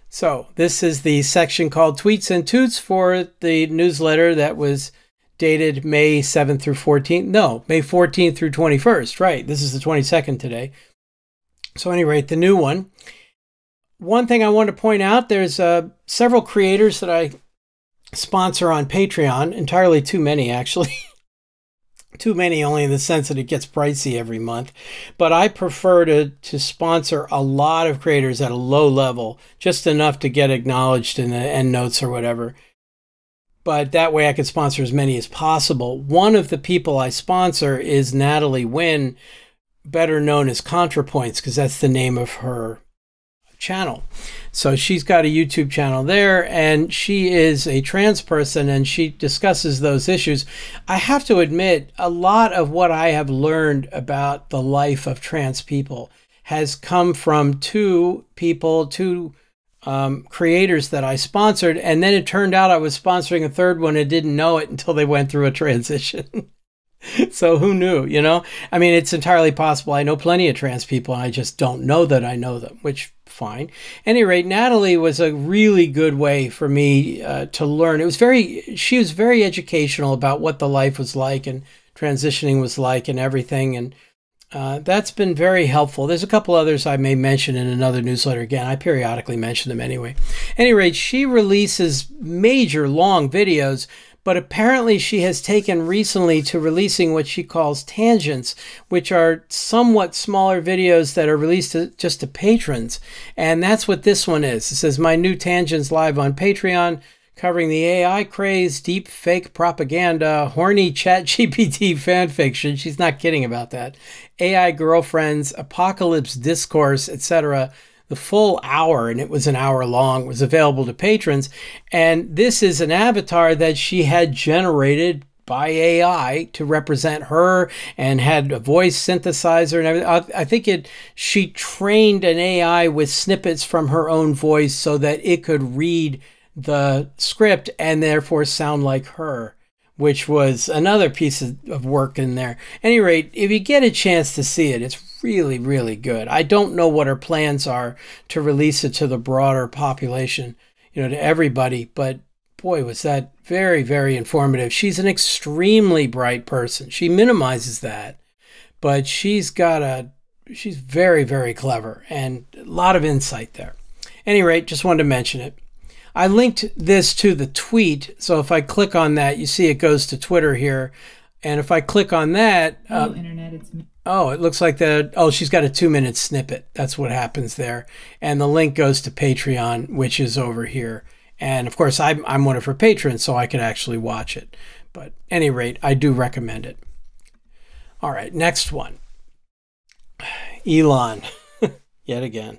So this is the section called Tweets and Toots for the newsletter that was dated May 7th through 14th. No, May 14th through 21st. Right. This is the 22nd today. So at any rate, the new one. One thing I want to point out, there's several creators that I sponsor on Patreon. Entirely too many, actually. Too many only in the sense that it gets pricey every month. But I prefer to sponsor a lot of creators at a low level, just enough to get acknowledged in the end notes or whatever. But that way I could sponsor as many as possible. One of the people I sponsor is Natalie Wynn, better known as ContraPoints, because that's the name of her channel. So she's got a YouTube channel there, and she is a trans person, and she discusses those issues. I have to admit, a lot of what I have learned about the life of trans people has come from two creators that I sponsored, and then it turned out I was sponsoring a third one and didn't know it until they went through a transition. So who knew, you know? I mean, it's entirely possible. I know plenty of trans people, and I just don't know that I know them, which fine. At any rate, Natalie was a really good way for me to learn. She was very educational about what the life was like and transitioning was like and everything. And that's been very helpful. There's a couple others I may mention in another newsletter. Again, I periodically mention them anyway. At any rate, she releases major long videos, but apparently she has taken recently to releasing what she calls tangents, which are somewhat smaller videos that are released just to patrons. And that's what this one is. It says, my new tangents live on Patreon, covering the AI craze, deep fake propaganda, horny ChatGPT fanfiction. She's not kidding about that. AI girlfriends, apocalypse discourse, etc. The full hour, and it was an hour long, was available to patrons. And this is an avatar that she had generated by AI to represent her and had a voice synthesizer and everything. I think she trained an AI with snippets from her own voice so that it could read the script and therefore sound like her, which was another piece of work in there. At any rate, if you get a chance to see it, it's really, really good. I don't know what her plans are to release it to the broader population, you know, to everybody, but boy, was that very, very informative. She's an extremely bright person. She minimizes that, but she's very, very clever and a lot of insight there. At any rate, just wanted to mention it. I linked this to the tweet, so if I click on that, you see it goes to Twitter here. And if I click on that, it looks like she's got a 2-minute snippet. That's what happens there. And the link goes to Patreon, which is over here. And of course, I'm one of her patrons, so I could actually watch it. But at any rate, I do recommend it. All right, next one. Elon, yet again.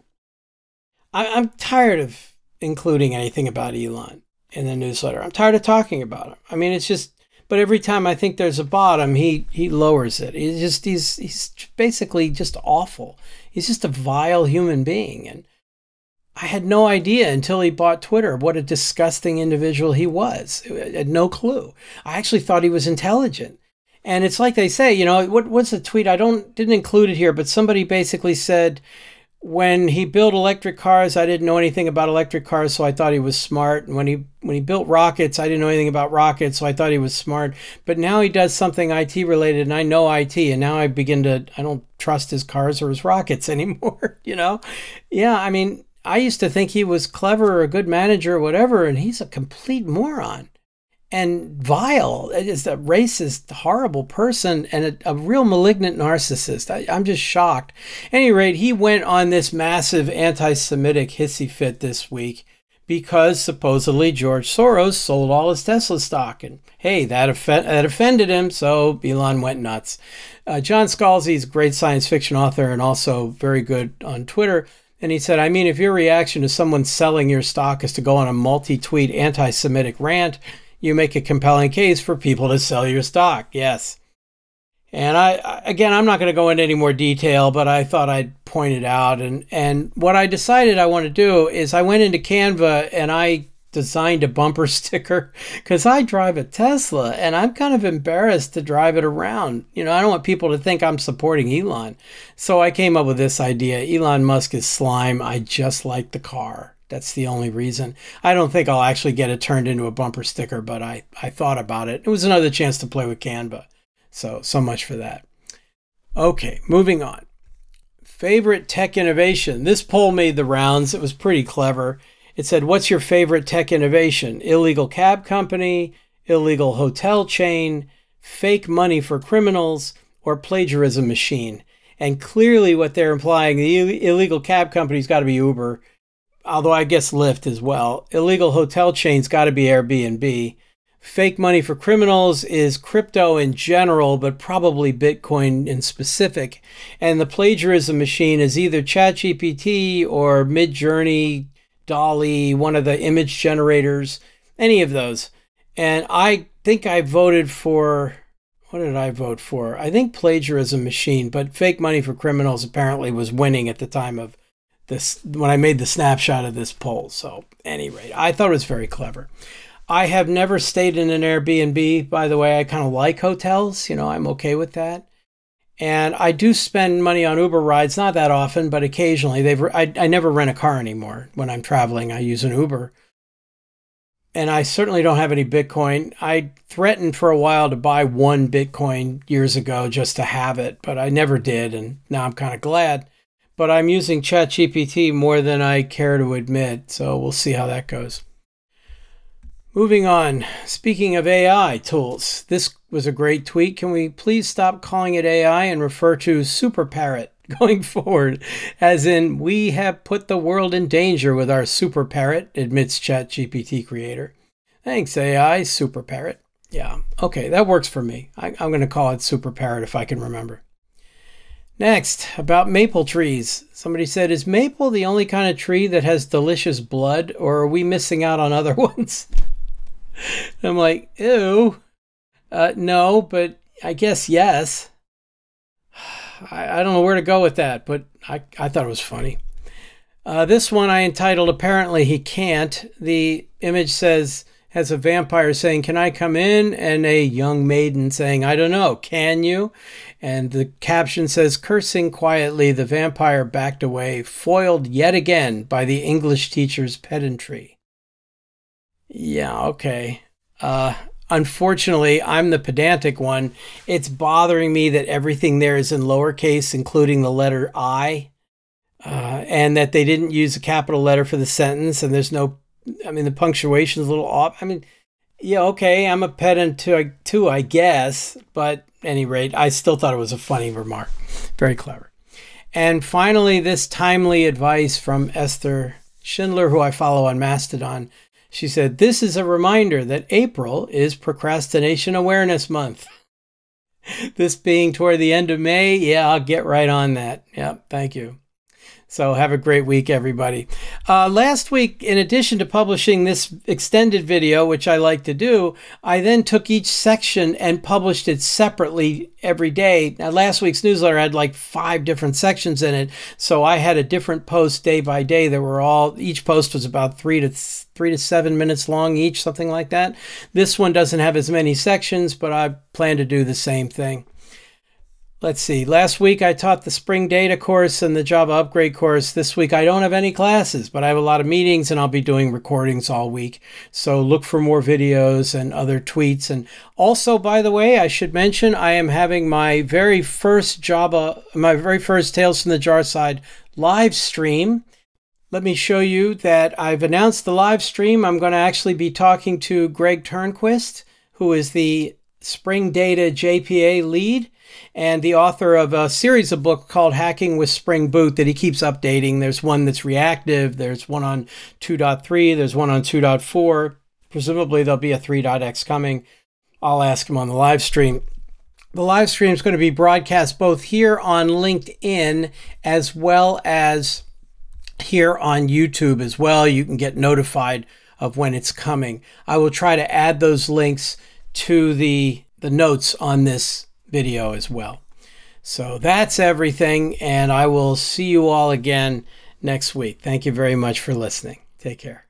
I'm tired of including anything about Elon in the newsletter. I'm tired of talking about him. I mean, it's just, but every time I think there's a bottom, he lowers it. He's basically just awful. He's just a vile human being. And I had no idea until he bought Twitter what a disgusting individual he was. I had no clue. I actually thought he was intelligent. And it's like they say, you know, what's the tweet? I didn't include it here, but somebody basically said, when he built electric cars, I didn't know anything about electric cars, so I thought he was smart. And when he built rockets, I didn't know anything about rockets, so I thought he was smart. But now he does something IT related, and I know IT, and now I don't trust his cars or his rockets anymore, you know? Yeah, I mean, I used to think he was clever or a good manager or whatever, and he's a complete moron. And vile. Is a racist, horrible person and a real malignant narcissist. I'm just shocked. At any rate, he went on this massive anti-Semitic hissy fit this week because supposedly George Soros sold all his Tesla stock. And hey, that offended him, so Elon went nuts. John Scalzi is a great science fiction author and also very good on Twitter. And he said, I mean, if your reaction to someone selling your stock is to go on a multi-tweet anti-Semitic rant, you make a compelling case for people to sell your stock. Yes. And I'm not going to go into any more detail, but I thought I'd point it out. And what I decided I want to do is I went into Canva and I designed a bumper sticker because I drive a Tesla and I'm kind of embarrassed to drive it around. You know, I don't want people to think I'm supporting Elon. So I came up with this idea. Elon Musk is slime. I just like the car. That's the only reason. I don't think I'll actually get it turned into a bumper sticker, but I thought about it. It was another chance to play with Canva. So much for that. Okay, moving on. Favorite tech innovation. This poll made the rounds. It was pretty clever. It said, what's your favorite tech innovation? Illegal cab company, illegal hotel chain, fake money for criminals, or plagiarism machine? And clearly what they're implying, the illegal cab company's got to be Uber, although I guess Lyft as well. Illegal hotel chain's got to be Airbnb. Fake money for criminals is crypto in general, but probably Bitcoin in specific. And the plagiarism machine is either ChatGPT or Midjourney, Dolly, one of the image generators, any of those. And I think I voted for, what did I vote for? I think plagiarism machine, but fake money for criminals apparently was winning at the time of this, when I made the snapshot of this poll. So at any rate, I thought it was very clever. I have never stayed in an Airbnb, by the way. I kind of like hotels. You know, I'm okay with that. And I do spend money on Uber rides, not that often, but occasionally. I never rent a car anymore. When I'm traveling, I use an Uber. And I certainly don't have any Bitcoin. I threatened for a while to buy 1 Bitcoin years ago just to have it, but I never did. And now I'm kind of glad. But I'm using ChatGPT more than I care to admit. So we'll see how that goes. Moving on, speaking of AI tools, this was a great tweet. Can we please stop calling it AI and refer to Super Parrot going forward? As in, we have put the world in danger with our Super Parrot, admits ChatGPT creator. Thanks, AI, Super Parrot. Yeah, okay, that works for me. I'm going to call it Super Parrot if I can remember. Next, about maple trees. Somebody said, is maple the only kind of tree that has delicious blood, or are we missing out on other ones? I'm like, ew. No, but I guess yes. I don't know where to go with that, but I thought it was funny. This one I entitled, Apparently He Can't. The image has a vampire saying, can I come in? And a young maiden saying, I don't know, can you? And the caption says, cursing quietly, the vampire backed away, foiled yet again by the English teacher's pedantry. Yeah, okay. Unfortunately, I'm the pedantic one. It's bothering me that everything there is in lowercase, including the letter I, and that they didn't use a capital letter for the sentence, and there's no, I mean, the punctuation is a little off. I mean, yeah, okay, I'm a pedant too, I guess, but at any rate, I still thought it was a funny remark. Very clever. And finally, this timely advice from Esther Schindler, who I follow on Mastodon. She said, this is a reminder that April is Procrastination Awareness Month. This being toward the end of May, yeah, I'll get right on that. Yeah, thank you. So have a great week, everybody. Last week, in addition to publishing this extended video, which I like to do, I then took each section and published it separately every day. Now, last week's newsletter had like 5 different sections in it, so I had a different post day by day that were all, each post was about 3 to 7 minutes long each, something like that. This one doesn't have as many sections, but I plan to do the same thing. Let's see. Last week I taught the Spring Data course and the Java Upgrade course. This week I don't have any classes, but I have a lot of meetings and I'll be doing recordings all week. So look for more videos and other tweets. And also, by the way, I should mention I am having my very first Tales from the Jar Side live stream. Let me show you that I've announced the live stream. I'm going to actually be talking to Greg Turnquist, who is the Spring Data JPA lead and the author of a series of books called Hacking with Spring Boot that he keeps updating. There's one that's reactive. There's one on 2.3. There's one on 2.4. Presumably there'll be a 3.x coming. I'll ask him on the live stream. The live stream is going to be broadcast both here on LinkedIn as well as here on YouTube as well. You can get notified of when it's coming. I will try to add those links to the notes on this video as well. So that's everything, and I will see you all again next week. Thank you very much for listening. Take care.